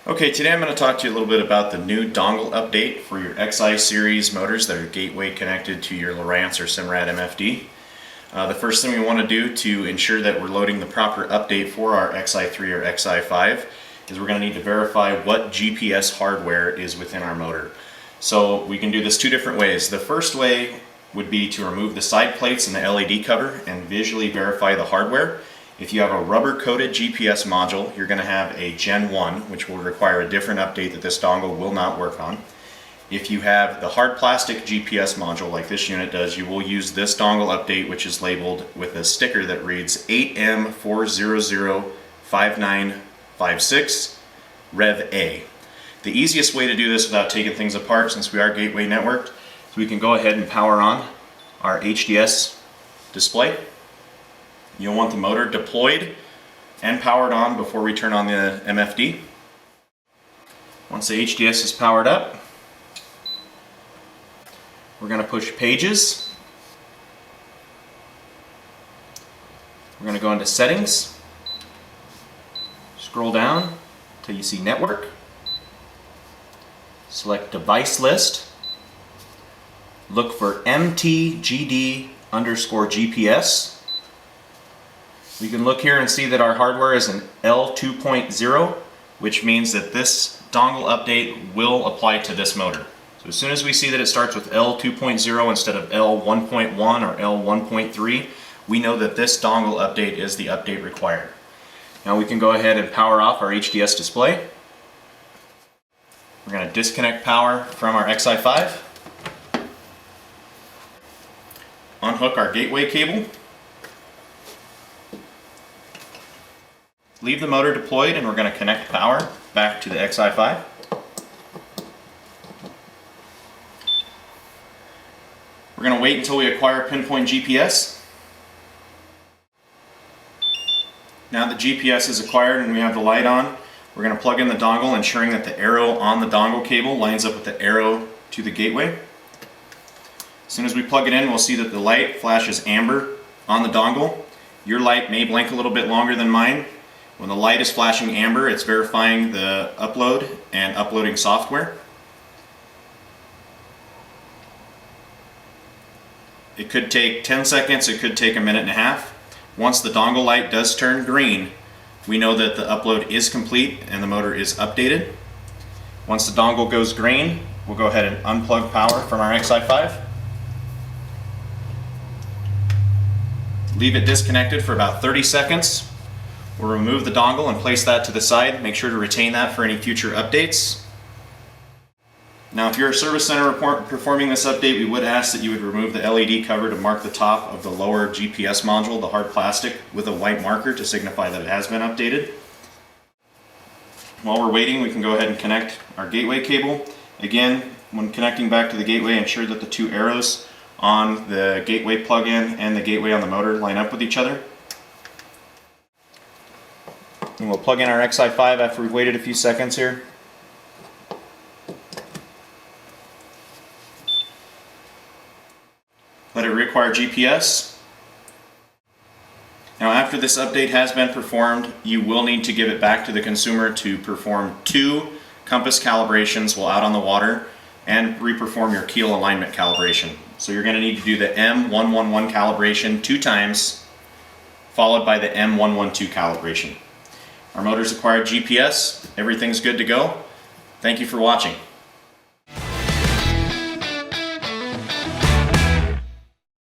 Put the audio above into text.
Okay, today I'm going to talk to you a little bit about the new dongle update for your Xi series motors that are gateway connected to your Lowrance or Simrad MFD. The first thing we want to do to ensure that we're loading the proper update for our Xi3 or Xi5 is we're going to need to verify what GPS hardware is within our motor. So we can do this two different ways. The first way would be to remove the side plates and the LED cover and visually verify the hardware. If you have a rubber-coated GPS module, you're going to have a Gen 1, which will require a different update that this dongle will not work on. If you have the hard plastic GPS module like this unit does, you will use this dongle update, which is labeled with a sticker that reads 8M4005956 Rev A. The easiest way to do this without taking things apart, since we are gateway networked, is we can go ahead and power on our HDS display. You'll want the motor deployed and powered on before we turn on the MFD. Once the HDS is powered up, we're going to push pages. We're going to go into settings, scroll down until you see network, select device list, look for MTGD_GPS. We can look here and see that our hardware is an L2.0, which means that this dongle update will apply to this motor. So as soon as we see that it starts with L2.0 instead of L1.1 or L1.3, we know that this dongle update is the update required. Now we can go ahead and power off our HDS display. We're going to disconnect power from our Xi5, unhook our gateway cable, leave the motor deployed, and we're going to connect power back to the Xi5. We're going to wait until we acquire pinpoint GPS. Now that GPS is acquired and we have the light on, we're going to plug in the dongle, ensuring that the arrow on the dongle cable lines up with the arrow to the gateway. As soon as we plug it in, we'll see that the light flashes amber on the dongle. Your light may blink a little bit longer than mine. When the light is flashing amber, it's verifying the upload and uploading software. It could take 10 seconds, it could take a minute and a half. Once the dongle light does turn green, we know that the upload is complete and the motor is updated. Once the dongle goes green, we'll go ahead and unplug power from our Xi5. Leave it disconnected for about 30 seconds. We'll remove the dongle and place that to the side. Make sure to retain that for any future updates. Now, if you're a service center performing this update, we would ask that you would remove the LED cover to mark the top of the lower GPS module, the hard plastic, with a white marker to signify that it has been updated. While we're waiting, we can go ahead and connect our gateway cable. Again, when connecting back to the gateway, ensure that the two arrows on the gateway plug-in and the gateway on the motor line up with each other. And we'll plug in our Xi5 after we've waited a few seconds here. Let it reacquire GPS. Now, after this update has been performed, you will need to give it back to the consumer to perform 2 compass calibrations while out on the water and reperform your keel alignment calibration. So you're going to need to do the M111 calibration 2 times, followed by the M112 calibration. Our motor's acquired GPS, everything's good to go. Thank you for watching.